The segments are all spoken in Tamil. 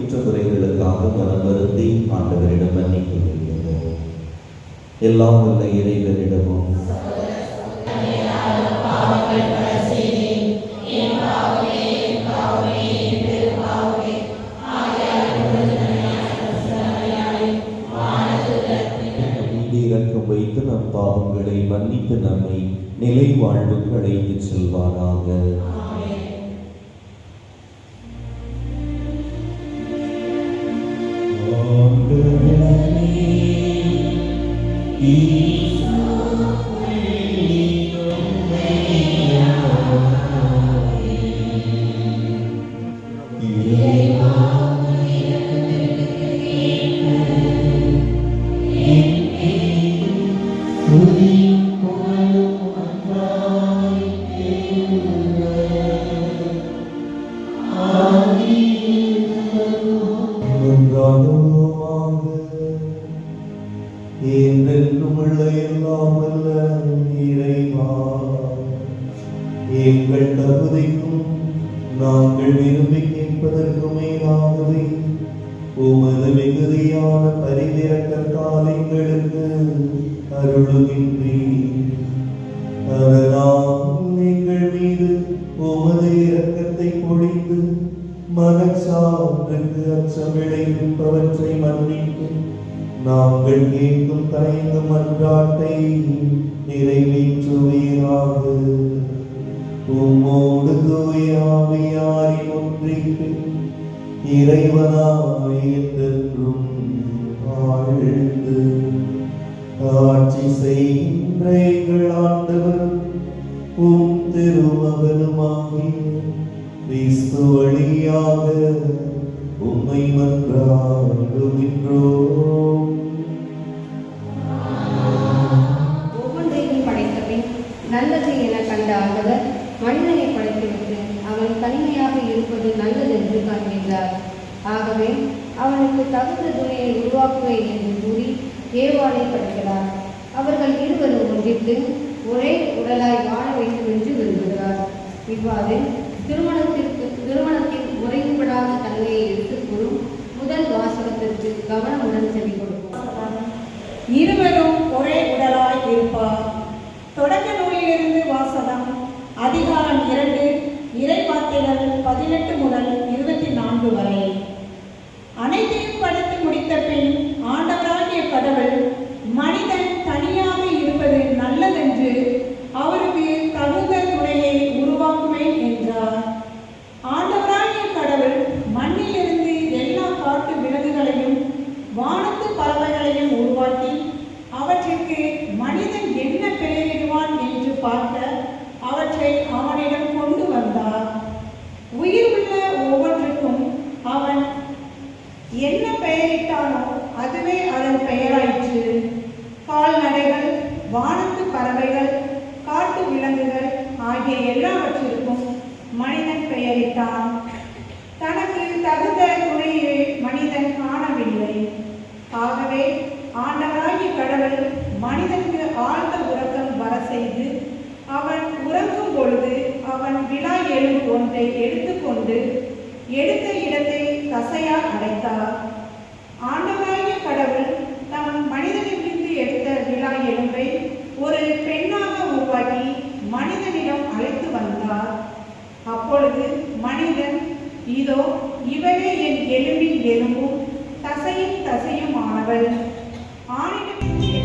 குற்றக்குறைகளுக்காக மனம் வருந்தி ஆண்டவரிடம் மன்னிப்பு வேண்டுவோம். எல்லாம் உள்ள இறைவனிடமும் இறக்கம் வைத்து நம் பாவங்களை மன்னித்து நம்மை நிலை வாழ்வுக்கு அழைத்து செல்வாராக. எங்கள் தகுதிக்கும் நாங்கள் விரும்பி கேட்பதற்கும் மேலாகவே உமது மிகுதியான பரிதிரக்கத்தால் எங்களுக்கு அருளுகின்றீர். அதனால் எங்கள் மீது உமது இரக்கத்தை பொழிந்து மனச்சான்றுக்கு அச்சம் விளைவிப்பவற்றை மன்னித்து நாங்கள் கேட்கும் தயங்கும் மன்றாட்டை நிறைவேற்றுவீராக. உம்மோடு தூய ஆவியாரின் ஒன்றிற்கு இறைவனாய் என்றென்றும் வாழ்ந்து ஆட்சி செய்கின்ற எங்கள் ஆண்டவர் உம் திருமகனுமாகிய கிறிஸ்து வழியாக உம்மை மன்றாடுகின்றோம். ஒவ்வொன்றையும் படைத்த பின் நல்லது என கண்ட ஆண்டவர் மனிதனை படைத்துவிட்டு அவன் தனிமையாக இருப்பது நல்லது என்று காண்கின்றார். ஆகவே அவனுக்கு தகுந்த துணையை உருவாக்குவேன் என்று கூறி ஏவாளை படைக்கிறார். அவர்கள் இருவரும் ஒன்றித்து ஒரே உடலாய் வாழ வேண்டும் என்று விரும்புகிறார். இவ்வாறு திருமணத்தின் முறைப்படாத தன்மையை எடுத்துக் கூறும் முதல் வாசகத்திற்கு கவனமுடன் செவி கொடுப்போம். இருவரும் ஒரே உடலாய் இருப்பார். தொடக்க நூலிலிருந்து வாசகம். அதிகாரம் 2, இறைவார்த்தைகள் 18 முதல் 24 வரை. அனைத்தையும் படைத்து முடித்த பின் ஆண்டவராகிய கடவுள் மனிதன் ஆண்டவராகிய கடவுள் மனிதனுக்கு ஆழ்ந்த உறக்கம் வர செய்து அவன் உறங்கும் பொழுது அவன் விலா எலும்பு ஒன்றை எடுத்துக்கொண்டு எடுத்த இடத்தை தசையால் அடைத்தார். ஆண்டவராகிய கடவுள் தம் மனிதனிலிருந்து எடுத்த விலா எலும்பை ஒரு பெண்ணாக உருவாக்கி மனிதனிடம் அழைத்து வந்தார். அப்பொழுது மனிதன், இதோ இவளே என் எலும்பின் எலும்பும் தசையும் தசையும் ஆனவள், ஆணிடமிருந்து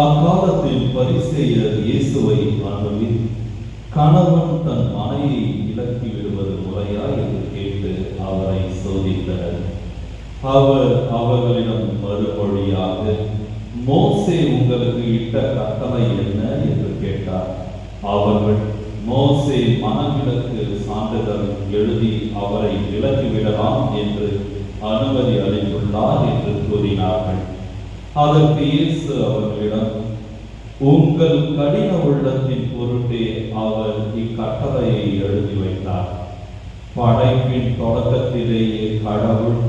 அக்காலத்தில் பரிசேயர் இயேசுவை அணுகி, கணவன் தன் மனையை விலக்கி விடுவது முறையா என்று கேட்டு அவரை சோதித்தனர். அவர் அவர்களிடம் மறுமொழியாக, மோசே உங்களுக்கு இட்ட கட்டளை என்ன என்று கேட்டார். அவர்கள், மோசே மனவிலக்கு சான்றிதழ் எழுதி அவரை விலக்கிவிடலாம் என்று அனுமதி அளித்துள்ளார் என்று கூறினார்கள். அதற்கு இயேசு அவர்களிடம், உங்கள் கடின உள்ளத்தின் பொருட்டே அவர் இக்கட்டளையை எழுதி வைத்தார். படைப்பின் தொடக்கத்திலேயே கடவுள்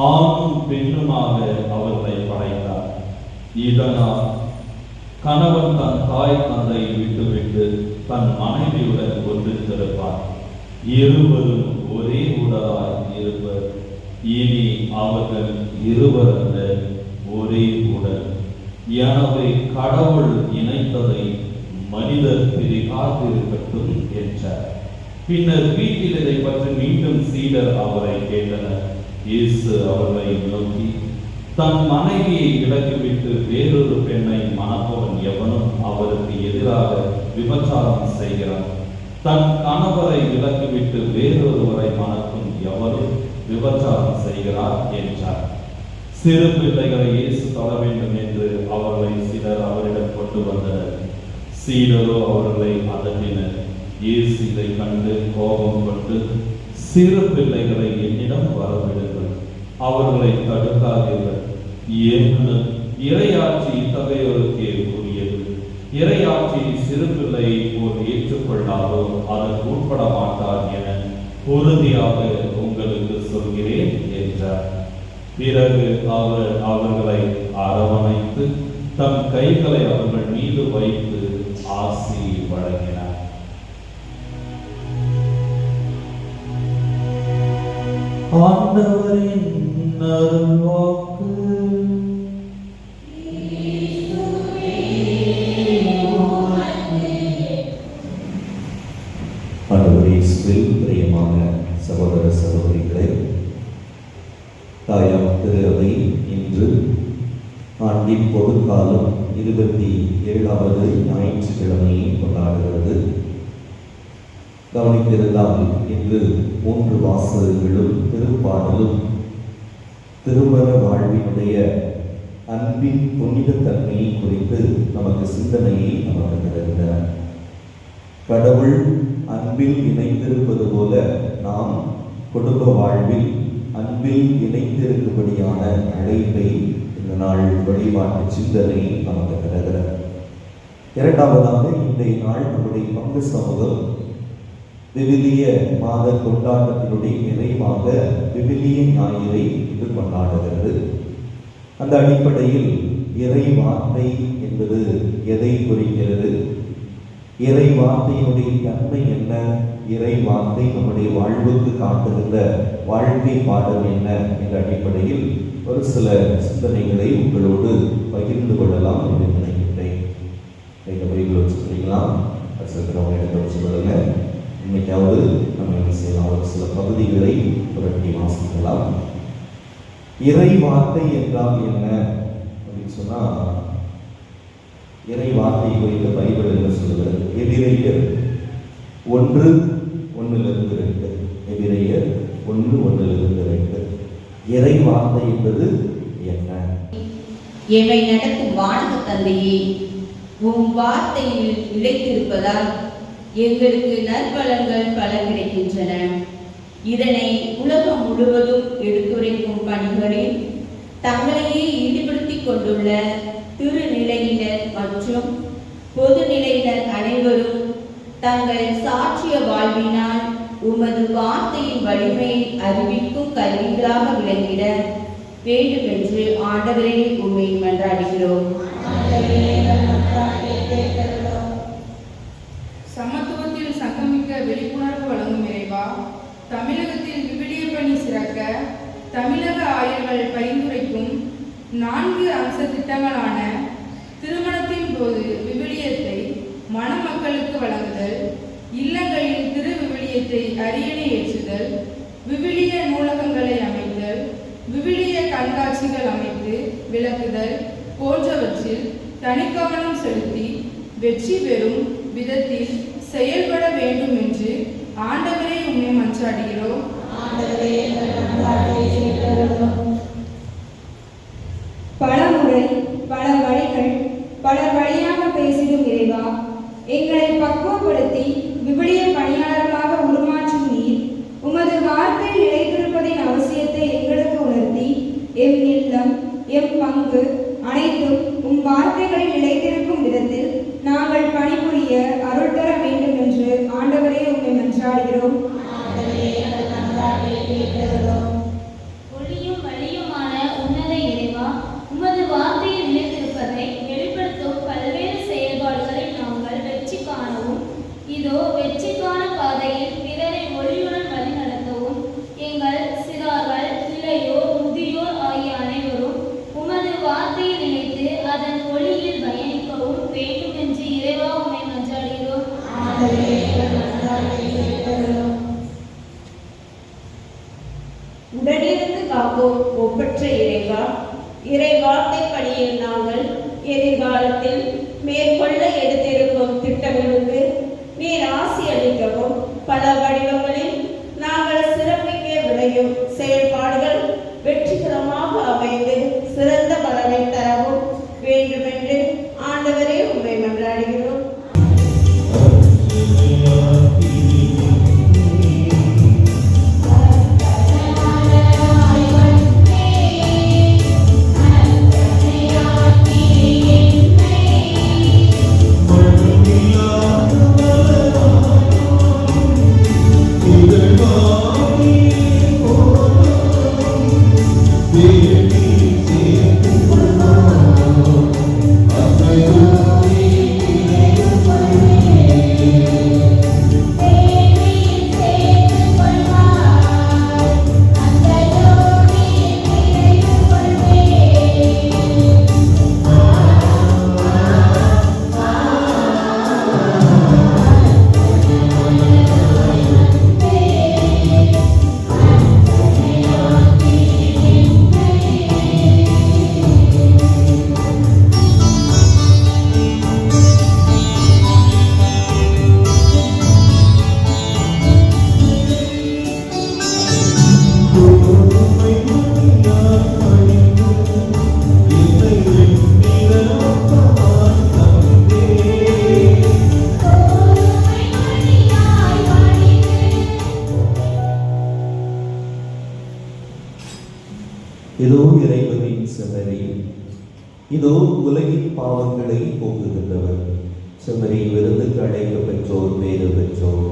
ஆணும் பெண்ணுமாக அவர்களை படைத்தார். இதனால் கணவன் தன் தாய் தந்தையை விட்டுவிட்டு தன் மனைவியுடன் ஒன்றித்திருப்பார். இருவரும் ஒரே உடலாய் இருப்பர். இனி அவர்கள் இருவரல்ல, ஒரே உடல். எனவே கடவுள் இணைத்ததை மனிதர் பிரிக்காதிருக்கட்டும் என்றார். பின்னர் வீட்டில் இதை பற்றி மீண்டும் சீடர் அவரை கேட்டனர். இயேசு அவர்களை நோக்கி, தன் மனைவியை விலக்கிவிட்டு வேறொரு பெண்ணை மணப்பவன் எவனும் அவருக்கு எதிராக விபச்சாரம் செய்கிறான். தன் கணவரை விலக்கிவிட்டு வேறொருவரை மணக்கும் எவரும் விபச்சாரம் செய்கிறார் என்றார். சிறு பிள்ளைகளை இயேசு தொட வேண்டும் என்று அவர்களை சிலர் அவரிடம் கொண்டு வந்தனர். சீடரோ அவர்களை அதட்டினர். இயேசு இதை கண்டு கோபம் கொண்டு, சிறு பிள்ளைகளை என்னிடம் வரவிடுங்கள், அவர்களை தடுக்காதீர்கள். ஏனெனில் இறையாட்சி இத்தகையோருக்கே உரியது. இறையாட்சி சிறு பிள்ளையை போல் ஏற்றுக்கொள்ளாதோ அதற்கு உட்பட மாட்டார் என உறுதியாக உங்களுக்கு சொல்கிறேன் என்றார். பிறகு அவர் அவர்களை அரவணைத்து தம் கைகளை அவர்கள் மீது வைத்து ஆசி வழங்கினார். ஆண்டவரின் அருள்வாக்கு. பிரியமான சகோதர சகோதரிகளே, தாயாம் திரு அவை இன்று ஆண்டின் பொதுக்காலம் 27வது ஞாயிற்றுக்கிழமையை கொண்டாடுகிறது. கவனித்திருந்தால் இன்று 3 வாசகங்களும் திருப்பாடலும் திருமண வாழ்வினுடைய அன்பின் புனிதத்தன்மையை குறித்து நமக்கு சிந்தனையை நமக்கு தருகின்றன. கடவுள் அன்பில் இணைந்திருப்பது போல நாம் குடும்ப வாழ்வில் அன்பில் இணைந்திருக்கும்படியான அழைப்பை இந்த நாள் வழிபாட்டு சிந்தனை நமக்கு தருகிறது. இரண்டாவதாக, இன்றைய நாள் நம்முடைய பங்கு சமூகம் விவிலிய மாத கொண்டாட்டத்தினுடைய நிறைவாக விவிலிய ஞாயிறை இது கொண்டாடுகிறது. அந்த அடிப்படையில் இறை வார்த்தை என்பது எதை குறிக்கிறது? இறை வார்த்தையினுடைய தன்மை என்ன? இறை வார்த்தை நம்முடைய வாழ்வுக்கு காட்டுகின்ற வாழ்க்கை பாடம் என்ன என்ற அடிப்படையில் ஒரு சில சிந்தனைகளை உங்களோடு பகிர்ந்து கொள்ளலாம் என்று நினைக்கின்றேன். பைபிள் வச்சுக்கிறீங்களா? வச்சிருக்கிறவங்க எடுத்து வச்சுக்கொள்ளுங்க. இன்னைக்காவது நம்ம என்ன செய்யலாம், ஒரு சில பகுதிகளை புரட்டி வாசிக்கலாம். இறை வார்த்தை என்றால் என்ன அப்படின்னு சொன்னா, இறை வார்த்தை குறித்த பைபிள் என்ன சொல்லுகிறது? எபிரேயர் 1:1-2. எபிரேயர் 1:1-2. இறை வார்த்தை என்பது என்ன? எமை நடத்தும் வானக தந்தையே, உம் வார்த்தையில் நிலைத்திருப்பதால் எங்களுக்கு நற்பலன்கள் பல கிடைக்கின்றன. இதனை உலகம் முழுவதும் எடுத்துரைக்கும் பணிகளில் தங்களையே ஈடுபடுத்திக் கொண்டுள்ள திருநிலையினர் மற்றும் பொதுநிலையினர் அனைவரும் தங்கள் சாட்சிய வாழ்வினால் உமது வார்த்தையின் வலிமையை அறிவிக்கும் கருவிகளாக விளங்கிட வேண்டும் என்று ஆண்டவரே உம்மை மன்றாடுகிறோம். சமத்துவத்தில் சங்கமிக்க விழிப்புணர்வு வழங்கும் இறைவா, தமிழகத்தில் விவிலிய பணி சிறக்க தமிழக ஆயர்கள் பரிந்துரைக்கும் 4 அம்ச திட்டங்களான திருமணத்தின் போது விவிலியத்தை மணமக்களுக்கு வழங்குதல், இல்லங்களில் திரு விவிலியத்தை அரியணை ஏற்றுதல், விவிலிய நூலகங்களை அமைத்தல், விவிலிய கண்காட்சிகள் அமைத்து விளக்குதல் போன்றவற்றில் தனிக்கவனம் செலுத்தி வெற்றி பெறும் விதத்தில் செயல்பட வேண்டும் என்று ஆண்டவரே உம்மை மன்றாடுகிறோம். பல முறை பல வழிகள் பலர் வழியாக பேசிடும் இறைவா, எங்களை பக்குவப்படுத்தி விவிலிய பணியாளர்களாக உருமாற்றும் நீர் உமது வார்த்தை நிலைத்திருப்பதின் அவசியத்தை எங்களுக்கு உணர்த்தி எம் இல்லம் எம் பங்கு அனைத்து ஒளியும் வழியுமான உன்னத இறைவா, உமது வார்த்தையில் நிலைத்திருப்பதை வெளிப்படுத்தும் பல்வேறு செயல்பாடுகளில் நாங்கள் வெற்றி காணவும், இதோ வெற்றிக்கான பாதையில் பிறரை ஒளியுடன் வழிநடத்தவும் எங்கள் சிறார்கள், இளையோர், முதியோர் ஆகிய அனைவரும் உமது வார்த்தையில் நிலைத்து அதன் ஒளியில் பயணிக்கவும் வேண்டும் என்று இறைவா உம்மை மன்றாடுகிறோம். உடனிருந்து காக்கும் ஒப்பற்ற இறைவா, இறை வார்த்தை பணியில் நாங்கள் எதிர்காலத்தில் மேற்கொள்ள எடுத்திருக்கும் திட்டங்களுக்கு நீர் ஆசி அளிக்கவும், பல வடிவங்களில் நாங்கள் சிறப்பிக்க விளையும் செயல்பாடுகள் வெற்றிகரமாக அமைந்து சிறந்த பலனை தரவும் வேண்டுமென்று ஆண்டவரே உம்மை மன்றாடுகிறோம். இதோ இறைவனின் செம்மறி, இதோ உலகின் பாவங்களை போக்குகின்றவர். செம்மறியின் விருந்துக்கு அழைக்க பெற்றோர் பேறு பெற்றோர்.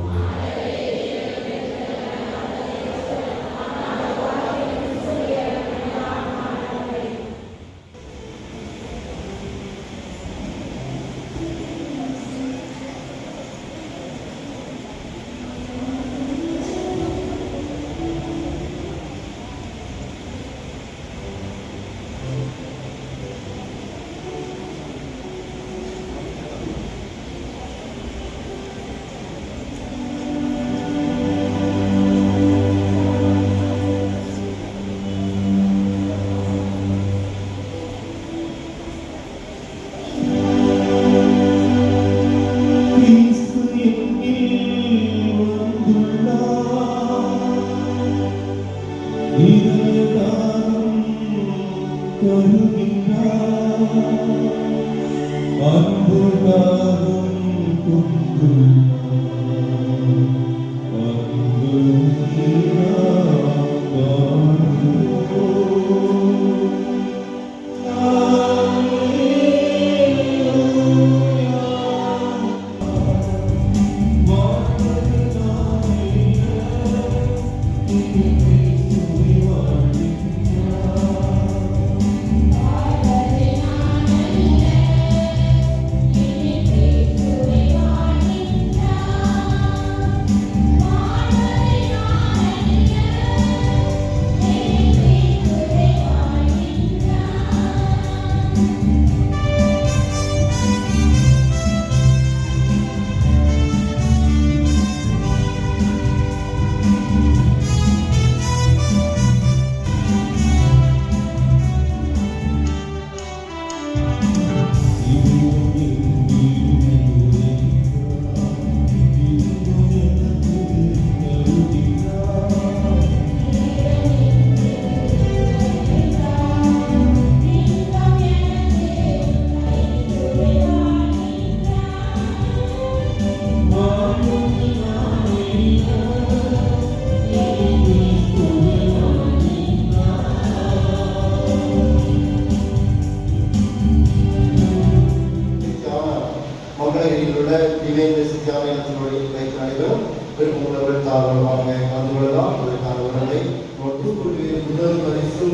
மங்களகிரியில் உள்ள திவேந்திர சித்தியாலயத்தினுடைய வைத்து நடைபெறும் விரும்புகிறவர்கள் தாழ்வாக கலந்து கொள்ளலாம். அதற்கான உடலை முதல் பரிசு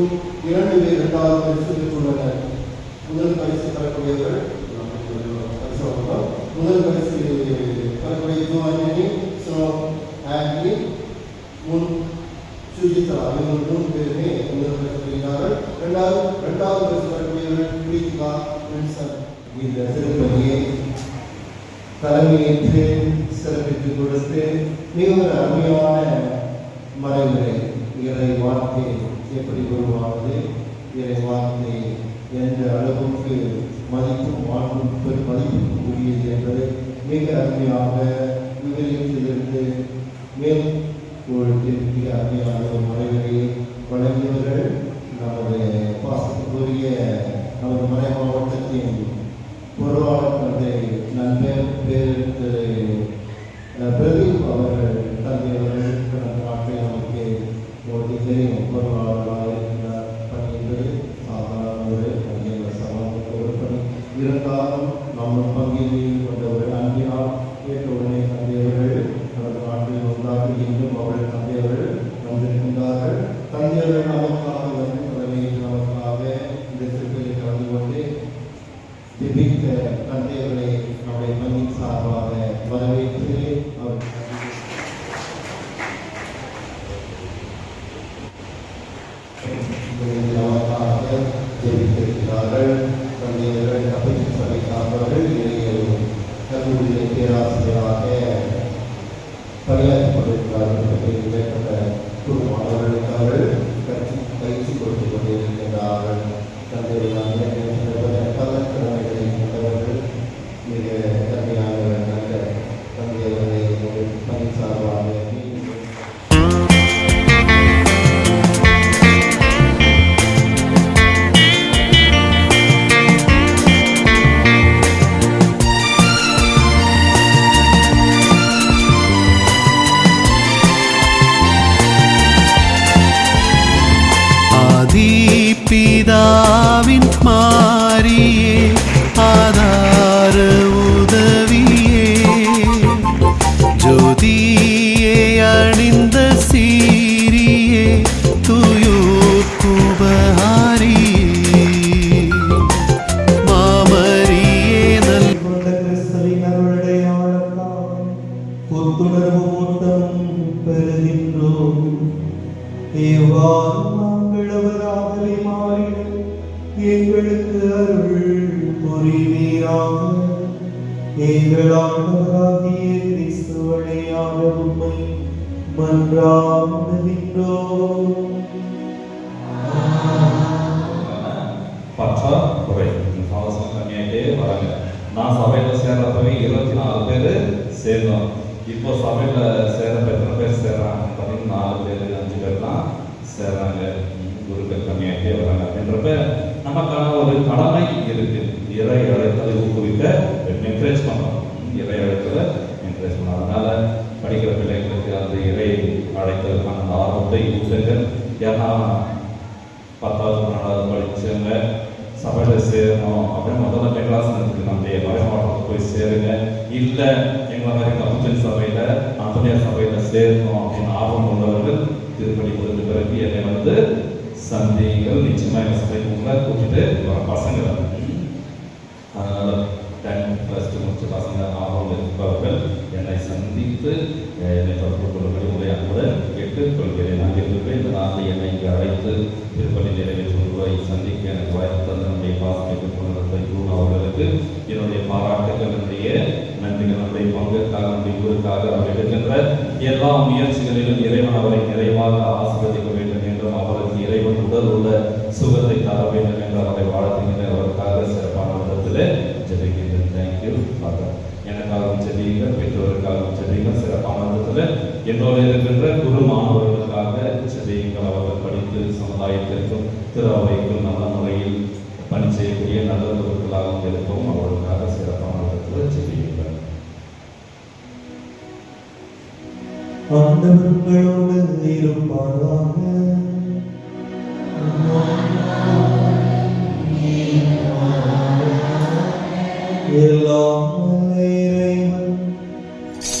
2 பேர் 2வது பரிசு பெற்றுள்ளனர். முதல் பரிசு பெறக்கூடியவர்கள் முதல் பரிசு பெறக்கூடிய ஜோவானி, ஆக்லி, சுஜிதா இவங்க 3 பேருமே முதல் பரிசு பெறுகிறார்கள். இரண்டாவது பரிசு பெறக்கூடியவர்கள் பிரீத்திகா, வின்சன். இந்த சிறுபணியை தலைமையேற்று சிறப்பித்துக் கொடுத்து மிகவும் அருமையான மறைவுரை இறை வார்த்தை எப்படி உருவானது, இறை வார்த்தை எந்த அளவுக்கு மதிப்பும் வாழ்வும் மதிப்புக்கு உரியது என்பதை மிக அருமையாக விவரித்திலிருந்து மேலும் மிக அருமையான ஒரு மறைவுரையை வழங்கியவர்கள் நமது பாசத்துக்குரிய நமது மறை மாவட்டத்தின் பொருளாளர் தந்தை நண்பர் பிரதீப் அவர்கள். தந்தையவர்கள் கடந்த நாட்களில் நமக்கு தெரியும் பொருளாளராக இருக்கிறார். பணி என்பது சாதாரண ஒரு பணியில் சமாளித்த ஒரு பணி இருந்தாலும் நம்ம பங்கில் கொண்டவர்கள் அன்பினால் கேட்ட உடனே தந்தையவர்கள் கடந்த நாட்களில் வந்தார்கள். இன்னும் அவர்கள் தந்தையவர்கள் வந்திருக்கின்றார்கள். தந்தையவர்கள் நமக்காக வந்து தலைமையில் நமக்காக இந்த திருப்பதியை கலந்து கொண்டு ஜெபிக்க தந்தையவர்களை நம்முடைய பங்கின் சார்பாக வரவேற்று அவர் ஜெபித்திருக்கிறார்கள். தந்தையவர்கள் கபடி சபை சார்ந்தவர்கள் கல்லூரியிலே பேராசிரியராக பணியாற்றிக் கொண்டிருக்கிறார்கள். மேற்பட்ட குடும்பமானவர்களுக்கு அவர்கள் பயிற்சி கொடுத்துக் கொண்டிருக்கின்றார்கள். தந்தையவர்கள் பலக்கிழமைகளை கொண்டவர்கள் மிக தன்மையானவர்கள். நல்ல தந்தையவர்களை பணி சார்பாக பிதாவின் மாரியே ஆதார உதவியே ஜோதியே அணிந்த சீரியே துயோர் குபஹாரியே மாமரியே நல் கிறிஸ்துவின் அருளடையாளத்தால் புத்துணர்வு ஓட்டம் பெறுகின்றோம். அவராகவே மாறிட எங்களுக்கு அருள் புரிவீராக. எங்கள் ஆண்டவராகிய கிறிஸ்து வழியாக உம்மை மன்றாடுகின்றோம். பற்றாக்குறை அவசரம் கம்மியாகிட்டே வராங்க. நான் சபையில் சேர்றப்பவே 24 பேர் சேர்ந்தோம். இப்போ சபையில் சேர்றப்ப எத்தனை பேர் சேர்றாங்க பார்த்தீங்கன்னா 4 பேர் 5 பேர் தான் சேர்றாங்க. குருக்கள் கம்மியாகிட்டே வராங்க. அப்படின்றப்ப நமக்கான ஒரு கடமை இருக்கு. இறை அழைத்தலை ஊக்குவிக்க என்கரேஜ் பண்ணணும். இறை அழைத்தலை என்கரேஜ் பண்ணணும். அதனால படிக்கிற பிள்ளைங்களுக்கு அந்த இறை அழைத்தலுக்கான அந்த ஆர்வத்தை ஊக்குங்கள். ஏன்னா 10வது 12வது படிச்சவங்க சபையில் சேரணும் அப்படின்னு முதல்ல கிளாஸ் நடத்துக்கு நம்முடைய மறை மாவட்டத்துக்கு போய் சேருங்க. இல்லை எங்களை மாதிரி கப்புச்சல் சபையில் அந்தனியார் சபையில் சேரணும் அப்படின்னு ஆர்வம் உள்ளவர்கள் திருப்பதி முடிந்த பிறகு என்னை வந்து சந்திகள். நிச்சயமாக எங்கள் சபைக்கு உங்களை கூட்டிட்டு வர பசங்க தான். அதனால 10th முடிச்ச பசங்க ஆர்வம் இருப்பவர்கள் என்னை சந்தித்து என்னை தொடர்பு கொள்ளும்படி உங்களை அன்புடன் கேட்டுக்கொள்கிறேன். நான் இருக்கிறேன். இந்த நாளில் என்னை இங்கு அழைத்து திருப்பதி நிறைவேற்றுவதை சந்திக்க எனக்கு வாய்ப்பு தந்த நம்முடைய பாசமிகு புனரத்தை குரு அவர்களுக்கு என்னுடைய பாராட்டுகள், என்னுடைய நன்றிகள். நம்முடைய பங்குக்காக, நம்முடைய ஊருக்காக அவர் எடுக்கின்ற எல்லா முயற்சிகளிலும் இறைவன் அவரை நிறைவாக ஆசீர்வதிக்க வேண்டும் என்றும் அவருக்கு இறைவன் உடல் உள்ள சுகத்தை தர வேண்டும் என்று அவரை வாழ்த்துகின்ற அவருக்காக சிறப்பான விதத்தில் ஜெபிக்கின்றேன். Thank you father. எனக்காகவும் ஜெபியுங்கள், பெற்றோருக்காகவும் ஜெபியுங்கள். சிறப்பான விதத்தில் என்னோடு இருக்கின்ற குரு மாணவர்களுக்காக ஜெபியுங்கள். அவர்கள் படித்து சமுதாயத்திற்கும் திரு அவைக்கும் நல்ல முறையில் பணி செய்யக்கூடிய நல்ல குருக்களாகவும் இருக்கவும் அவர்களுக்காக சிறப்பான விதத்தில் ஜெபியுங்கள். ஆண்டவர் உங்களோடு இருப்பாராக. எல்லாம் இறைவன்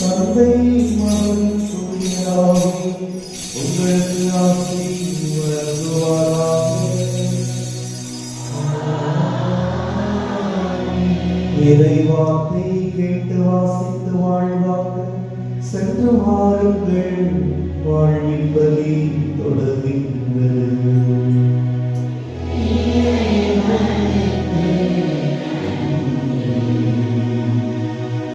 தந்தை மகன் இறையாசி வழங்குவாராக. இறைவார்த்தை கேட்டு வாசித்து வாழ்வாங்க. சென்று வாருங்கள், வாழ்வின் பலி தொடர்கின்றது.